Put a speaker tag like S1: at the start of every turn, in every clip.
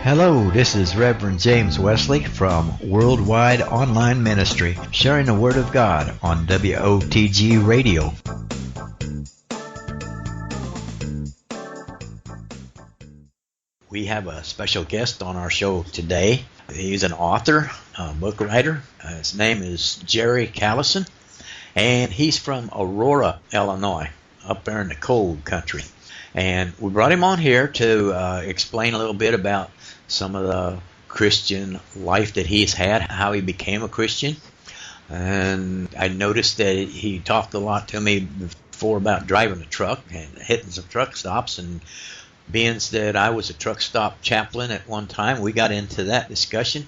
S1: Hello, this is Reverend James Wesley from Worldwide Online Ministry, sharing the Word of God on WOTG Radio. We have a special guest on our show today. He's an author, a book writer. His name is Jerry Callison, and he's from Aurora, Illinois, up there in the cold country. And we brought him on here to explain a little bit about some of the Christian life that he's had, how he became a Christian. And I noticed that he talked a lot to me before about driving a truck and hitting some truck stops, and being that I was a truck stop chaplain at one time, we got into that discussion.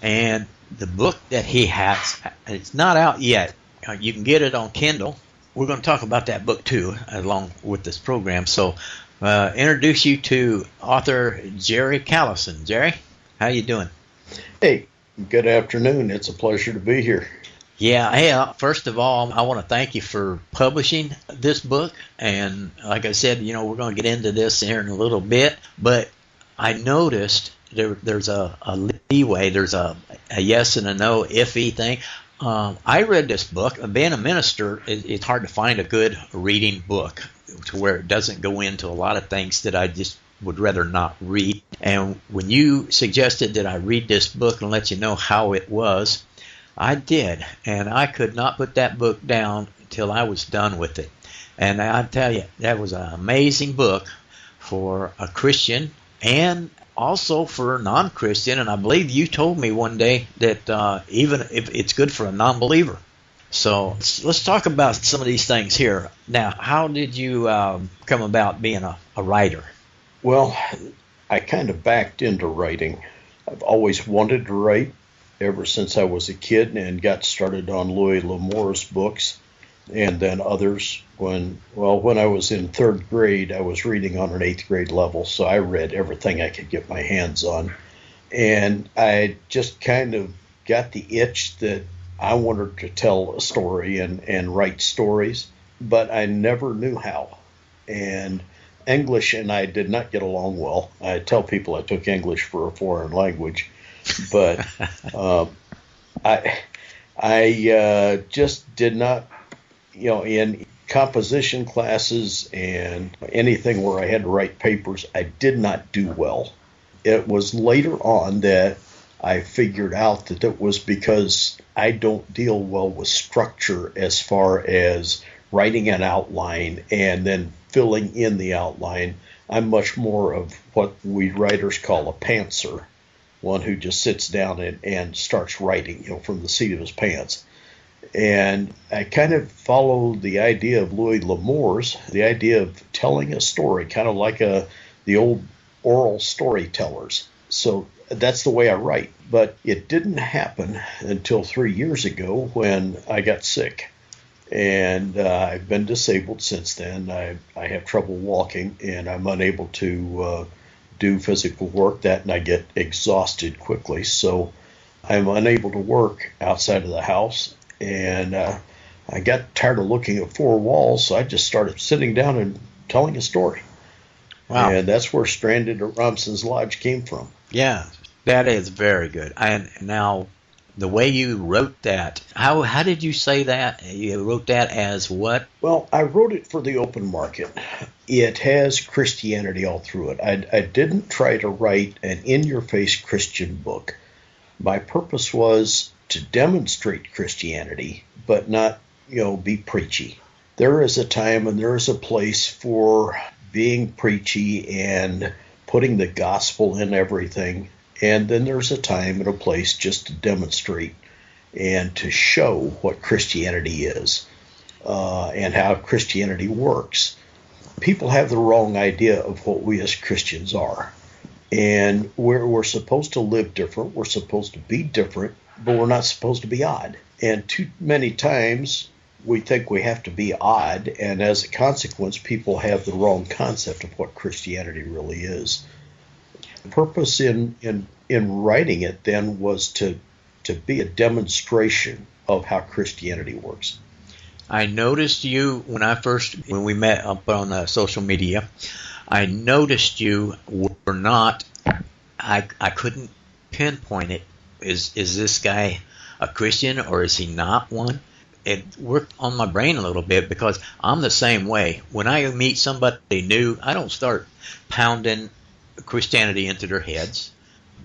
S1: And the book that he has, it's not out yet. You can get it on Kindle. We're going to talk about that book too, along with this program. So, introduce you to author Jerry Callison. Jerry, how you doing?
S2: Hey, good afternoon. It's a pleasure to be here.
S1: Yeah, hey, first of all, I want to thank you for publishing this book. And like I said, we're going to get into this here in a little bit. But I noticed there's a leeway, there's a yes and a no iffy thing. I read this book. Being a minister, it's hard to find a good reading book to where it doesn't go into a lot of things that I just would rather not read. And when you suggested that I read this book and let you know how it was, I did. And I could not put that book down until I was done with it. And I tell you, that was an amazing book for a Christian and also for a non-Christian. And I believe you told me one day that even if it's good for a non-believer. So let's talk about some of these things here. Now, how did you come about being a writer?
S2: Well, I kind of backed into writing. I've always wanted to write ever since I was a kid and got started on Louis L'Amour's books and then others. When I was in third grade, I was reading on an eighth grade level, so I read everything I could get my hands on. And I just kind of got the itch that I wanted to tell a story and write stories, but I never knew how. And English and I did not get along well. I tell people I took English for a foreign language, but I just did not, in composition classes and anything where I had to write papers, I did not do well. It was later on that I figured out that it was because I don't deal well with structure as far as writing an outline and then filling in the outline. I'm much more of what we writers call a pantser, one who just sits down and starts writing, from the seat of his pants. And I kind of followed the idea of Louis L'Amour's, the idea of telling a story, kind of like the old oral storytellers. So that's the way I write. But it didn't happen until 3 years ago when I got sick. And I've been disabled since then. I have trouble walking, and I'm unable to do physical work, and I get exhausted quickly. So I'm unable to work outside of the house. And I got tired of looking at four walls, so I just started sitting down and telling a story. Wow. And that's where Stranded at Robson's Lodge came from.
S1: Yeah, that is very good. And now, the way you wrote that, how did you say that? You wrote that as what?
S2: Well, I wrote it for the open market. It has Christianity all through it. I didn't try to write an in-your-face Christian book. My purpose was to demonstrate Christianity, but not, be preachy. There is a time and there is a place for being preachy and putting the gospel in everything. And then there's a time and a place just to demonstrate and to show what Christianity is and how Christianity works. People have the wrong idea of what we as Christians are. And we're supposed to live different. We're supposed to be different, but we're not supposed to be odd. And too many times we think we have to be odd, and as a consequence, people have the wrong concept of what Christianity really is. The purpose in writing it then was to be a demonstration of how Christianity works.
S1: I noticed you when we met up on social media. I noticed you were not I couldn't pinpoint it. Is this guy a Christian or is he not one? It worked on my brain a little bit because I'm the same way. When I meet somebody new, I don't start pounding Christianity into their heads.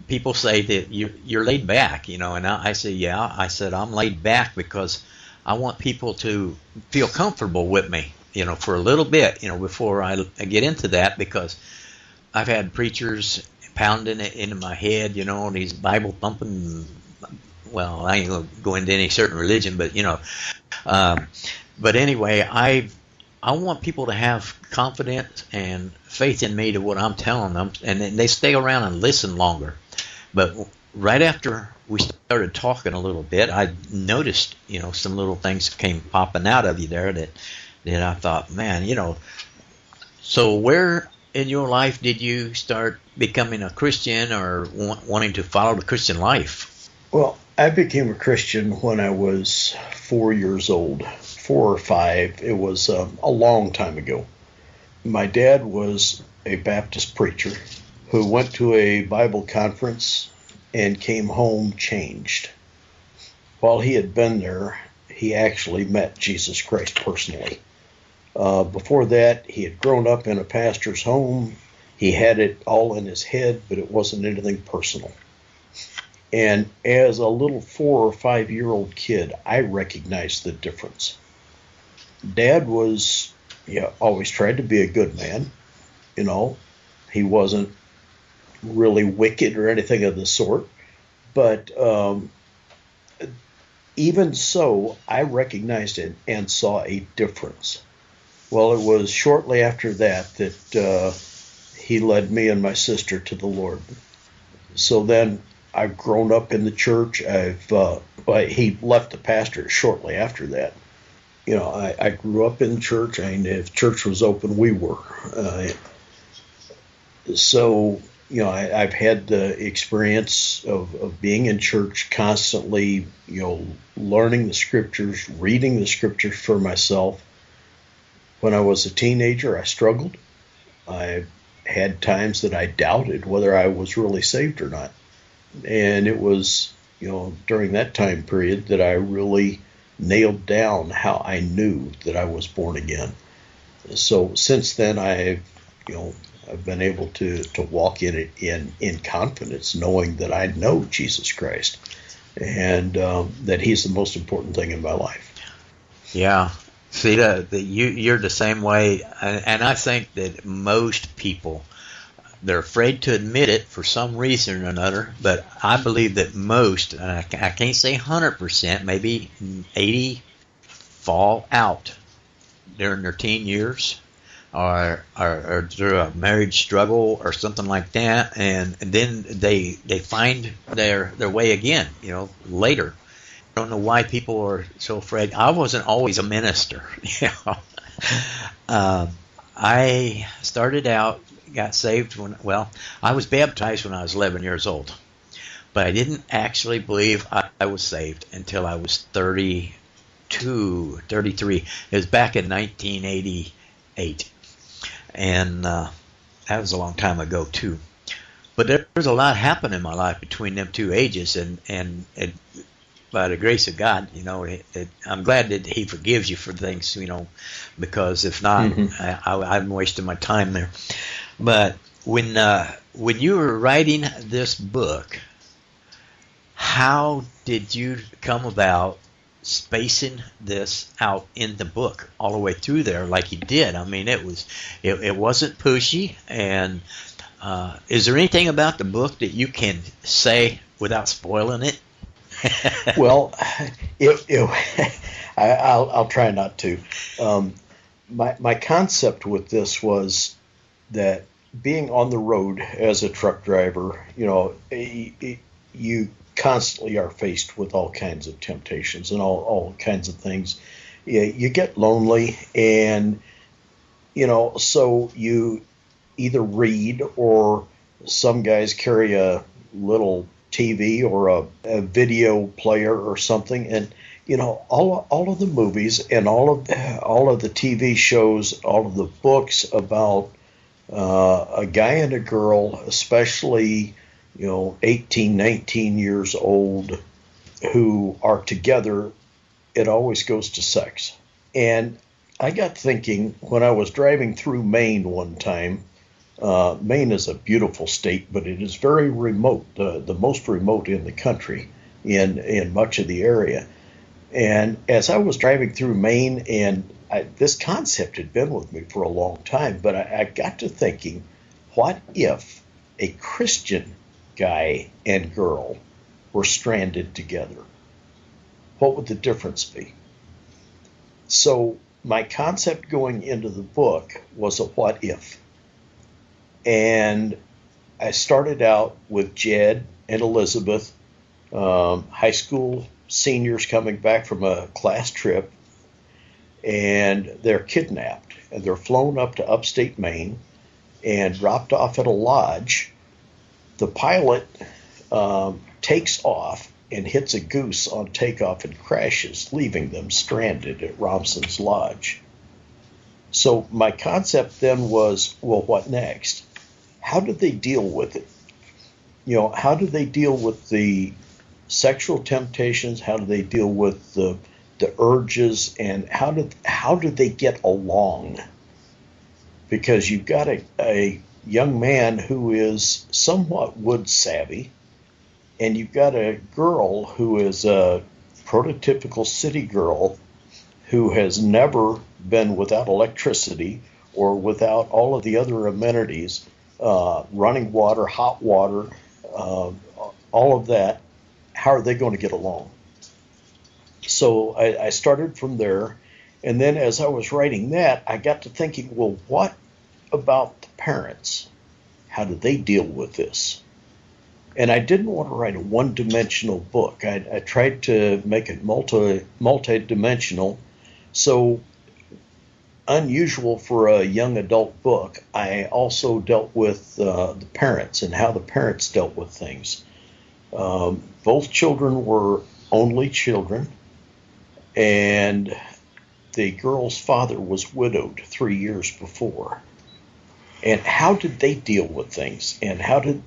S1: People say that you're laid back, and I say, yeah. I said, I'm laid back because I want people to feel comfortable with me, for a little bit, before I get into that, because I've had preachers pounding it into my head, these Bible thumping. Well, I ain't gonna go into any certain religion, but but anyway, I want people to have confidence and faith in me to what I'm telling them, and then they stay around and listen longer. But right after we started talking a little bit, I noticed, some little things came popping out of you there that I thought, man, So where in your life did you start becoming a Christian or wanting to follow the Christian life?
S2: Well, I became a Christian when I was 4 years old, 4 or 5. It was a long time ago. My dad was a Baptist preacher who went to a Bible conference and came home changed. While he had been there, he actually met Jesus Christ personally. Before that, he had grown up in a pastor's home. He had it all in his head, but it wasn't anything personal. And as a little 4 or 5 year old kid, I recognized the difference. Dad was, always tried to be a good man. He wasn't really wicked or anything of the sort. But even so, I recognized it and saw a difference. Well, it was shortly after that he led me and my sister to the Lord. So then I've grown up in the church. He left the pastor shortly after that. I grew up in church. If church was open, we were. I've had the experience of being in church constantly, learning the scriptures, reading the scriptures for myself. When I was a teenager, I struggled. I had times that I doubted whether I was really saved or not. And it was, during that time period that I really nailed down how I knew that I was born again. So since then, I've been able to walk in it in confidence, knowing that I know Jesus Christ and that He's the most important thing in my life.
S1: Yeah. See, you're the same way, and I think that most people, they're afraid to admit it for some reason or another, but I believe that most, and I can't say 100%, maybe 80, fall out during their teen years or through a marriage struggle or something like that, and then they find their way again, later. I don't know why people are so afraid. I wasn't always a minister. I started out, got saved I was baptized when I was 11 years old, but I didn't actually believe I was saved until I was 32, 33. It was back in 1988, and that was a long time ago too. But there's a lot happened in my life between them two ages, and by the grace of God, I'm glad that He forgives you for things, because if not, I'm wasting my time there. But when you were writing this book, how did you come about spacing this out in the book all the way through there like you did? I mean, it wasn't pushy. And is there anything about the book that you can say without spoiling it?
S2: Well, I'll try not to. My concept with this was that being on the road as a truck driver, you constantly are faced with all kinds of temptations and all kinds of things. You get lonely, and so you either read, or some guys carry a little TV or a video player or something, and all of the movies and all of the TV shows, all of the books about a guy and a girl, especially 18, 19 years old who are together, it always goes to sex. And I got thinking when I was driving through Maine one time. Maine is a beautiful state, but it is very remote, the most remote in the country in much of the area. And as I was driving through Maine, and this concept had been with me for a long time, but I got to thinking, what if a Christian guy and girl were stranded together? What would the difference be? So my concept going into the book was a what if. And I started out with Jed and Elizabeth, high school seniors coming back from a class trip, and they're kidnapped. And they're flown up to upstate Maine and dropped off at a lodge. The pilot takes off and hits a goose on takeoff and crashes, leaving them stranded at Romson's Lodge. So my concept then was, well, what next? How did they deal with it? How do they deal with the sexual temptations? How do they deal with the urges? And how do they get along? Because you've got a young man who is somewhat wood savvy, and you've got a girl who is a prototypical city girl who has never been without electricity or without all of the other amenities, running water, hot water, all of that. How are they going to get along? So I started from there. And then as I was writing that, I got to thinking, well, what about the parents? How do they deal with this? And I didn't want to write a one-dimensional book. I tried to make it multi-dimensional. So unusual for a young adult book, I also dealt with the parents and how the parents dealt with things. Both children were only children, and the girl's father was widowed 3 years before. And how did they deal with things? And how did,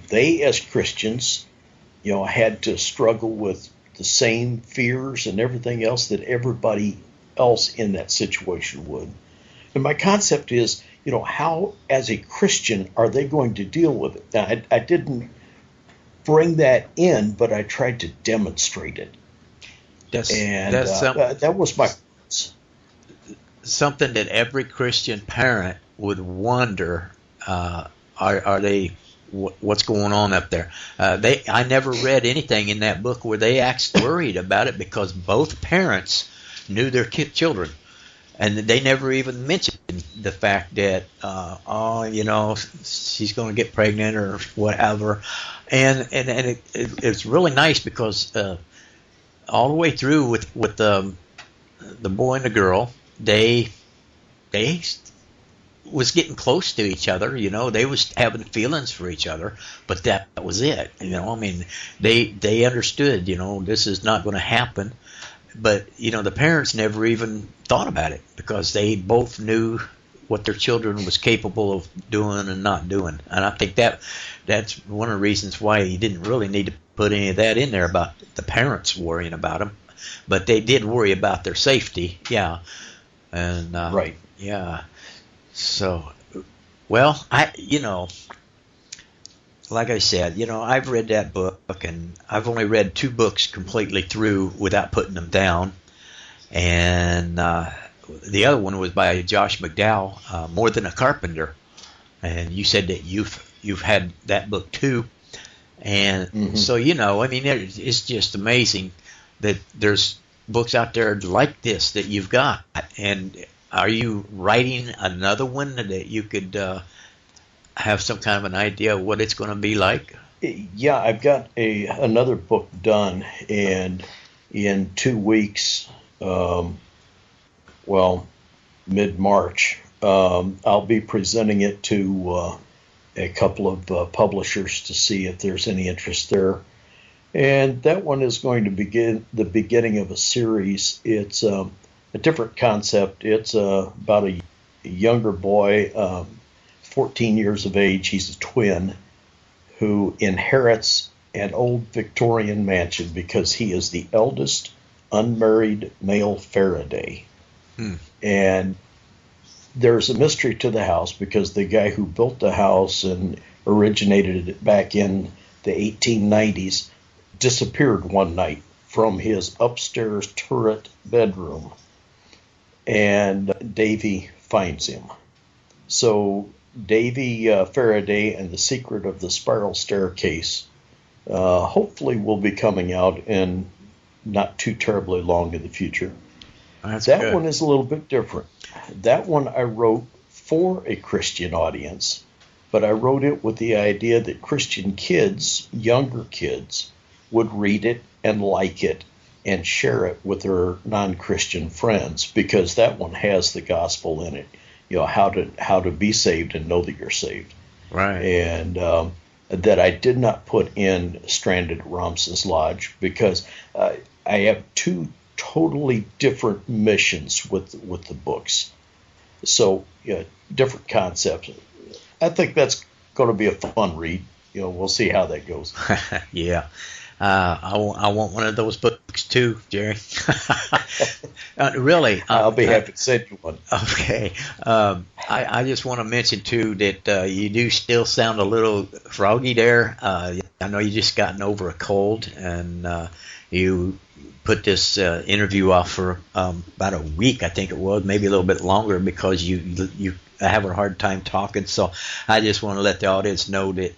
S2: they as Christians, had to struggle with the same fears and everything else that everybody else in that situation would. And my concept is, how as a Christian are they going to deal with it? Now, I didn't bring that in, but I tried to demonstrate it. That was my
S1: something that every Christian parent would wonder. Are they? What's going on up there? I never read anything in that book where they actually worried about it, because both parents knew their children, and they never even mentioned the fact that she's going to get pregnant or whatever. And it's really nice because all the way through with the boy and the girl, they was getting close to each other. They was having feelings for each other, but that was it. They understood, this is not going to happen. But, the parents never even thought about it, because they both knew what their children was capable of doing and not doing. And I think that's one of the reasons why you didn't really need to put any of that in there about the parents worrying about them. But they did worry about their safety, yeah. And
S2: right.
S1: Yeah. So, well, like I said, I've read that book, and I've only read 2 books completely through without putting them down. And the other one was by Josh McDowell, More Than a Carpenter. And you said that you've had that book too. And so, it's just amazing that there's books out there like this that you've got. And are you writing another one that you could have some kind of an idea of what it's going to be like?
S2: Yeah, I've got another book done, and in 2 weeks, mid-March, I'll be presenting it to a couple of publishers to see if there's any interest there. And that one is going to begin the beginning of a series. It's a different concept. It's about a younger boy, 14 years of age. He's a twin who inherits an old Victorian mansion because he is the eldest unmarried male Faraday. And there's a mystery to the house because the guy who built the house and originated it back in the 1890s disappeared one night from his upstairs turret bedroom, and Davy finds him. So Davy Faraday and the Secret of the Spiral Staircase hopefully will be coming out in not too terribly long in the future.
S1: That's
S2: that
S1: good.
S2: one is a little bit different. That one I wrote for a Christian audience, but I wrote it with the idea that Christian kids, younger kids, would read it and like it and share it with their non-Christian friends, because that one has the gospel in it. How to be saved and know that you're saved.
S1: Right.
S2: And that I did not put in Stranded at Ramses Lodge because I have two totally different missions with the books. So different concepts. I think that's going to be a fun read. We'll see how that goes.
S1: Yeah. I want one of those books too, Jerry. Really.
S2: I'll be happy to send you one.
S1: Okay. I just want to mention too that you do still sound a little froggy there. I know you just gotten over a cold, and you put this interview off for about a week, I think it was, maybe a little bit longer, because you have a hard time talking. So I just want to let the audience know that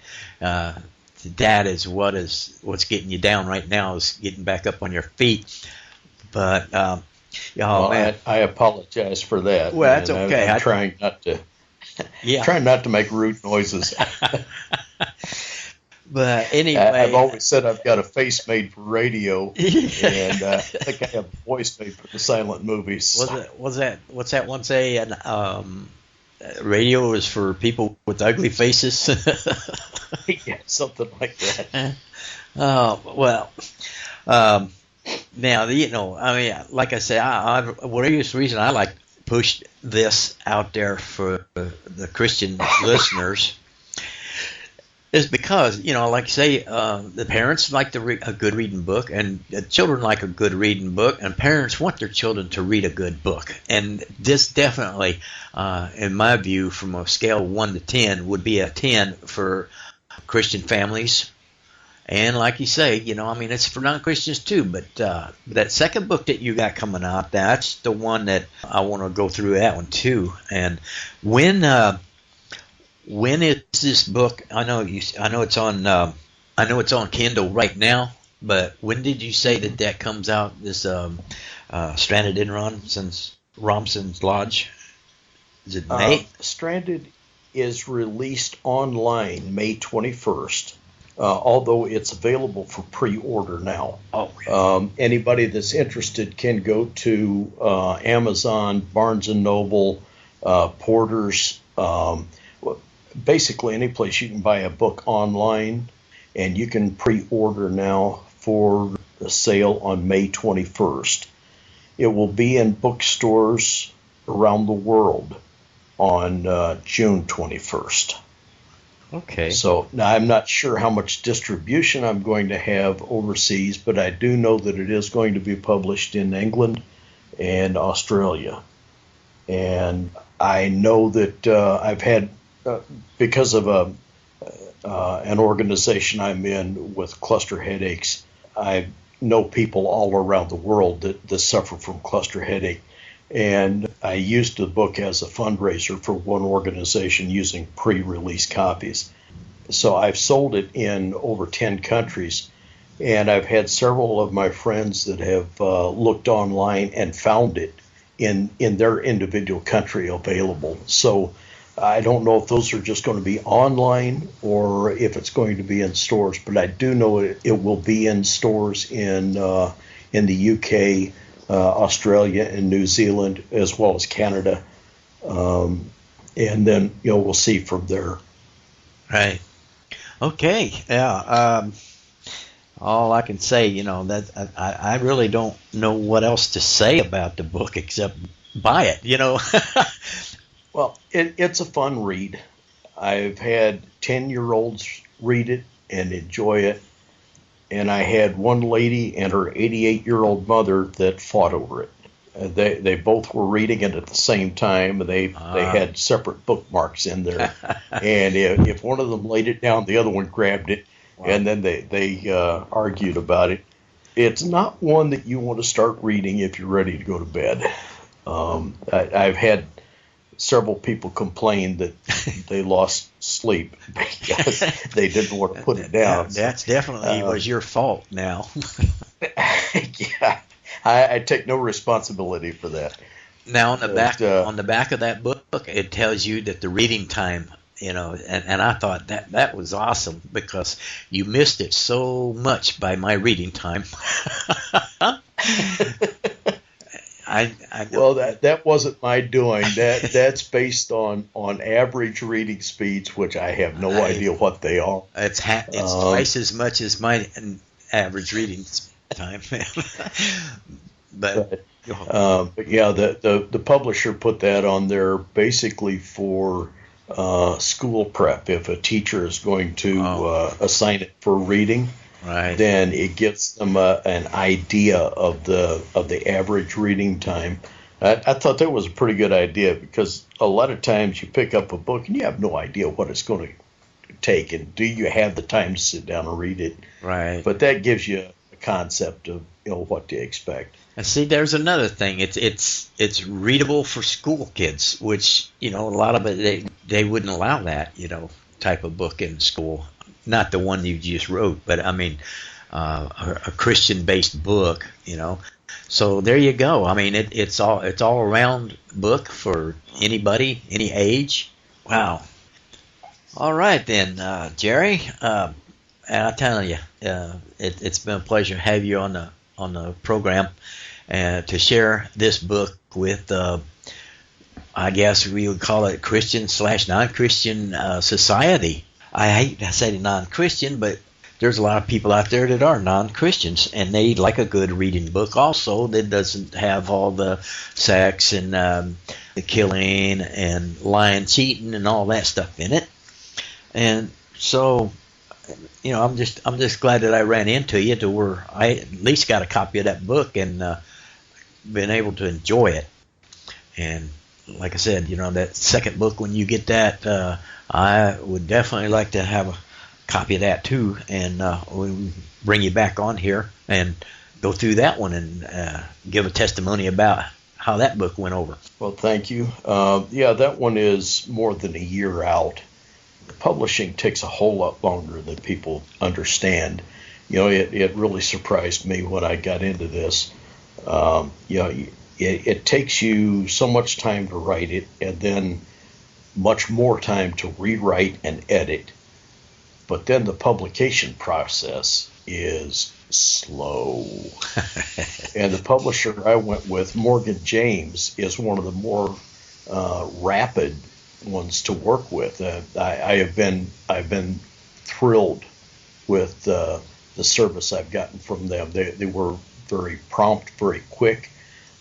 S1: that is what's getting you down right now, is getting back up on your feet. But man,
S2: I apologize for that.
S1: Well, that's okay.
S2: I'm trying not to.
S1: Yeah.
S2: Trying not to make rude noises.
S1: But anyway,
S2: I've always said I've got a face made for radio, and I think I have a voice made for the silent movies.
S1: What's that one say? And radio is for people with ugly faces.
S2: Yeah, something like that.
S1: Oh well. Now I mean, like I say, the reason I like pushed this out there for the Christian listeners is because, like I say, the parents like to read a good reading book, and the children like a good reading book, and parents want their children to read a good book. And this definitely, in my view, from a scale of 1 to 10, would be a 10 for Christian families. And like you say, I mean, it's for non-Christians too. But that second book that you got coming out, that's the one that I want to go through that one too. And when is this book? I know it's on Kindle right now. But when did you say that comes out? This Stranded in Ramses Lodge. Is it May?
S2: Stranded is released online May 21st. Although it's available for pre-order now.
S1: Oh.
S2: Anybody that's interested can go to Amazon, Barnes & Noble, Porter's, basically any place you can buy a book online, and you can pre-order now for the sale on May 21st. It will be in bookstores around the world on June 21st.
S1: Okay.
S2: So now I'm not sure how much distribution I'm going to have overseas, but I do know that it is going to be published in England and Australia. And I know that I've had, because of an organization I'm in with cluster headaches, I know people all around the world that suffer from cluster headache. And I used the book as a fundraiser for one organization using pre-release copies. So I've sold it in over 10 countries, and I've had several of my friends that have looked online and found it in their individual country available. So I don't know if those are just going to be online or if it's going to be in stores, but I do know it will be in stores in the UK, Australia and New Zealand, as well as Canada, and then we'll see from there.
S1: Right. Okay. Yeah. All I can say, that I really don't know what else to say about the book except buy it.
S2: Well, it's a fun read. I've had 10-year-olds read it and enjoy it. And I had one lady and her 88-year-old mother that fought over it. They both were reading it at the same time. They had separate bookmarks in there. And if one of them laid it down, the other one grabbed it. Wow. And then they argued about it. It's not one that you want to start reading if you're ready to go to bed. I've had several people complain that they lost sleep because they didn't want to put it down.
S1: That's definitely was your fault now.
S2: Yeah, I take no responsibility for that.
S1: Now on the back of that book, it tells you that the reading time, and I thought that was awesome because you missed it so much by my reading time.
S2: Well, that wasn't my doing. That's based on average reading speeds, which I have no idea what they are.
S1: It's twice as much as my average reading time. but
S2: yeah, the publisher put that on there basically for school prep. If a teacher is going to assign it for reading. Right. Then it gives them an idea of the average reading time. I thought that was a pretty good idea because a lot of times you pick up a book and you have no idea what it's going to take, and do you have the time to sit down and read it? Right. But that gives you a concept of what to expect.
S1: And see, there's another thing. It's readable for school kids, which a lot of it they wouldn't allow that type of book in school. Not the one you just wrote, but I mean a Christian-based book, So there you go. I mean, it's all around book for anybody, any age. Wow. All right then, Jerry. And I tell you, it's been a pleasure to have you on the program and to share this book with. I guess we would call it Christian/non-Christian society. I hate to say non-Christian, but there's a lot of people out there that are non-Christians, and they like a good reading book also that doesn't have all the sex and the killing and lying, cheating, and all that stuff in it. And so, I'm just glad that I ran into you to where I at least got a copy of that book and been able to enjoy it. And like I said, that second book, when you get that, I would definitely like to have a copy of that too, and we'll bring you back on here and go through that one and give a testimony about how that book went over.
S2: Well, thank you. Yeah, that one is more than a year out. Publishing takes a whole lot longer than people understand. It really surprised me when I got into this. It takes you so much time to write it, and then much more time to rewrite and edit. But then the publication process is slow. And the publisher I went with, Morgan James, is one of the more rapid ones to work with. I've been thrilled with the service I've gotten from them. They were very prompt, very quick.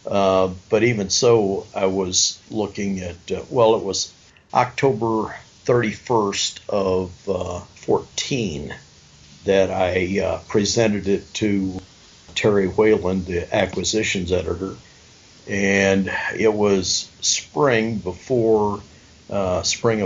S2: But even so, I was looking at, it was October 31st of 14 that I presented it to Terry Whalen, the acquisitions editor, and it was spring of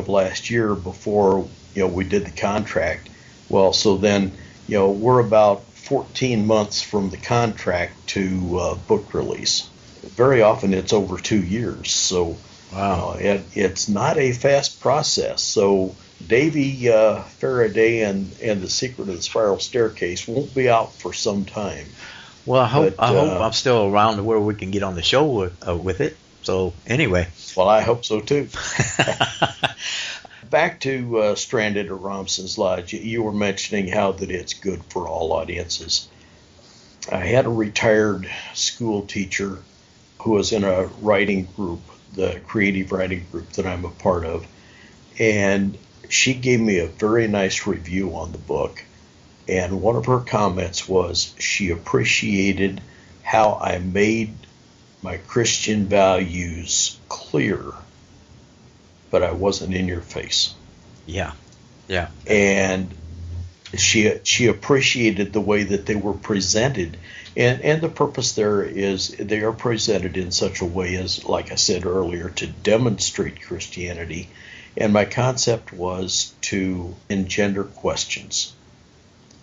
S2: last year before we did the contract. Well, so then we're about 14 months from the contract to book release. Very often it's over 2 years, so wow. It's not a fast process. So Davy Faraday and the Secret of the Spiral Staircase won't be out for some time.
S1: Well, I hope I'm still around to where we can get on the show with it. So anyway.
S2: Well, I hope so too. Back to Stranded at Romson's Lodge. You were mentioning how that it's good for all audiences. I had a retired school teacher who was in a writing group, the creative writing group that I'm a part of, and she gave me a very nice review on the book. And one of her comments was she appreciated how I made my Christian values clear, but I wasn't in your face.
S1: Yeah. Yeah.
S2: And she appreciated the way that they were presented, and the purpose there is they are presented in such a way as, like I said earlier, to demonstrate Christianity. And my concept was to engender questions,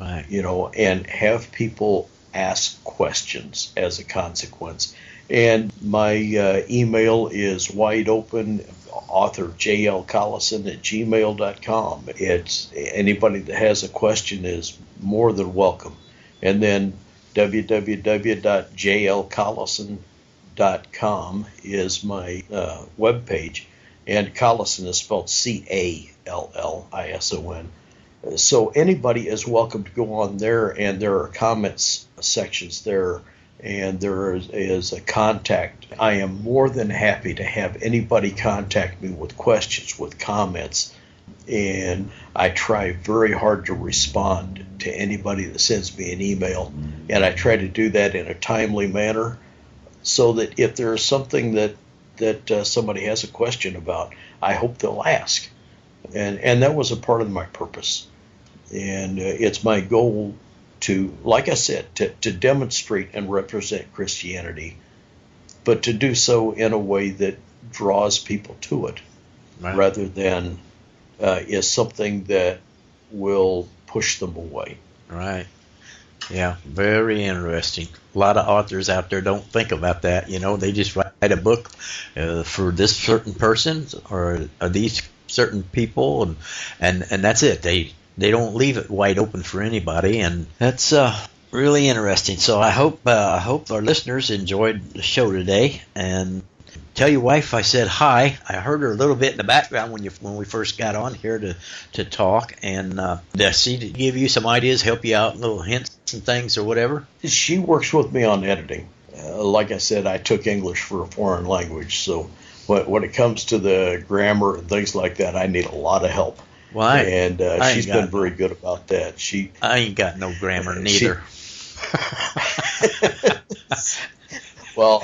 S1: Right.
S2: and have people ask questions as a consequence. And my email is wide open, author jlcollison@gmail.com. It's anybody that has a question is more than welcome. And then www.jlcollison.com is my webpage, and Collison is spelled Callison. So anybody is welcome to go on there, and there are comments sections there, and there is a contact. I am more than happy to have anybody contact me with questions, with comments, and I try very hard to respond to anybody that sends me an email, and I try to do that in a timely manner, so that if there is something that somebody has a question about, I hope they'll ask, and that was a part of my purpose. And it's my goal to, like I said, to demonstrate and represent Christianity, but to do so in a way that draws people to it,
S1: Right.
S2: rather than is something that will push them away.
S1: Right. Yeah, very interesting. A lot of authors out there don't think about that. They just write a book for this certain person or these certain people, and that's it. They don't leave it wide open for anybody, and that's really interesting. So I hope our listeners enjoyed the show today, and tell your wife I said hi. I heard her a little bit in the background when we first got on here to talk, and does she give you some ideas, help you out, little hints and things or whatever?
S2: She works with me on editing. Like I said, I took English for a foreign language, so when it comes to the grammar and things like that, I need a lot of help.
S1: Well,
S2: she's been very good about that.
S1: I ain't got no grammar neither.
S2: Well,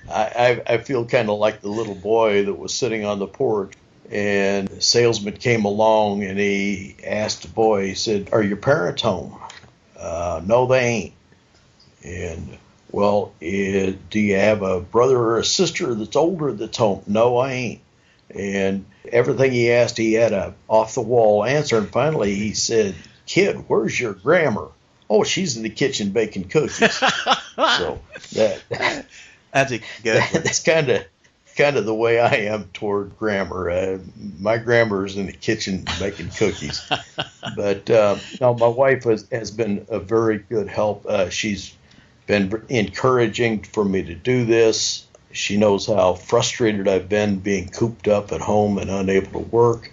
S2: I feel kind of like the little boy that was sitting on the porch, and the salesman came along and he asked the boy, he said, "Are your parents home?" "No, they ain't." And, "Well, do you have a brother or a sister that's older that's home?" "No, I ain't." And everything he asked, he had a off-the-wall answer. And finally he said, "Kid, where's your grammar?" "Oh, she's in the kitchen baking cookies." So
S1: that's a good one.
S2: that's kind of the way I am toward grammar. My grammar is in the kitchen making cookies. But no, my wife has been a very good help. She's been encouraging for me to do this. She knows how frustrated I've been being cooped up at home and unable to work.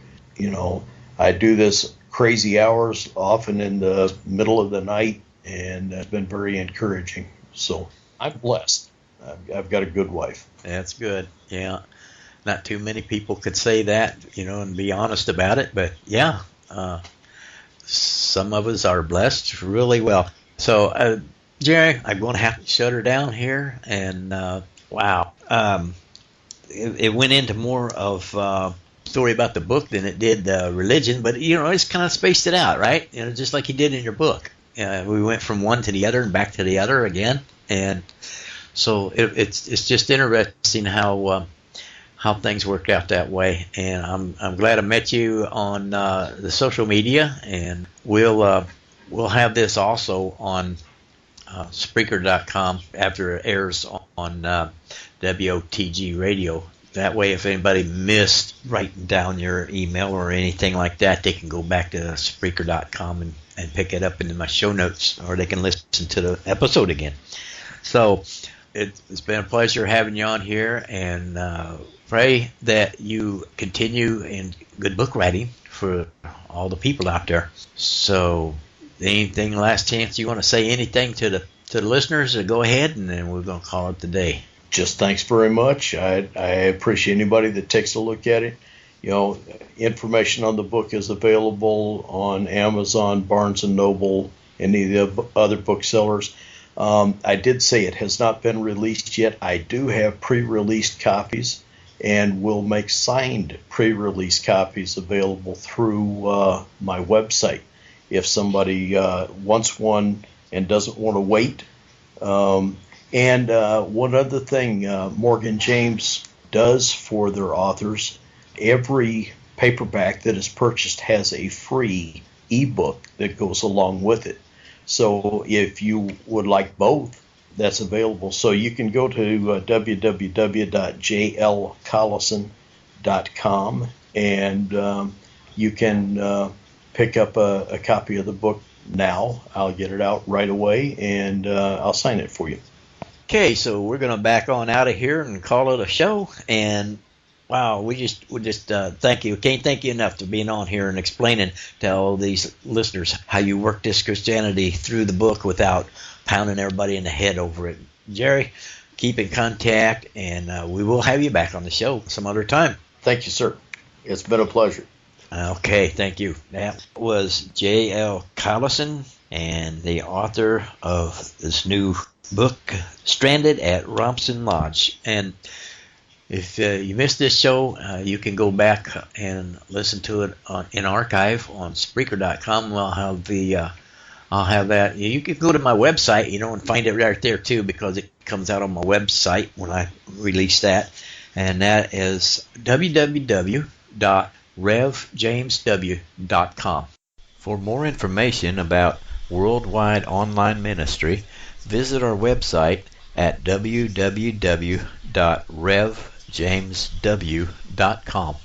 S2: I do this crazy hours, often in the middle of the night, and it's been very encouraging. So I'm blessed. I've got a good wife.
S1: That's good. Yeah. Not too many people could say that, and be honest about it. But yeah, some of us are blessed really well. So, Jerry, I'm going to have to shut her down here. And wow. It went into more of story about the book than it did religion, but it's kind of spaced it out, right? Just like you did in your book. We went from one to the other and back to the other again, and so it's just interesting how things worked out that way. And I'm glad I met you on the social media, and we'll have this also on Spreaker.com after it airs on WOTG Radio. That way, if anybody missed writing down your email or anything like that, they can go back to Spreaker.com and pick it up into my show notes, or they can listen to the episode again. So it's been a pleasure having you on here, and pray that you continue in good book writing for all the people out there. So anything, last chance you want to say anything to the listeners, go ahead, and then we're going to call it the day.
S2: Just thanks very much. I appreciate anybody that takes a look at it. Information on the book is available on Amazon, Barnes & Noble, any of the other booksellers. I did say it has not been released yet. I do have pre-released copies, and will make signed pre-release copies available through my website. if somebody wants one and doesn't want to wait. And one other thing Morgan James does for their authors, every paperback that is purchased has a free ebook that goes along with it. So if you would like both, that's available. So you can go to www.jlcollison.com and you can pick up a copy of the book now. I'll get it out right away and I'll sign it for you.
S1: Okay, so we're going to back on out of here and call it a show. And wow, we just thank you. Can't thank you enough for being on here and explaining to all these listeners how you work this Christianity through the book without pounding everybody in the head over it. Jerry, keep in contact, and we will have you back on the show some other time.
S2: Thank you, sir. It's been a pleasure.
S1: Okay, thank you. That was J.L. Collison, and the author of this new book, Stranded at Romson Lodge. And if you missed this show, you can go back and listen to it in archive on Spreaker.com. I'll have that. You can go to my website, and find it right there too, because it comes out on my website when I release that, and that is www.revjamesw.com. For more information about worldwide online ministry, visit our website at www.revjamesw.com.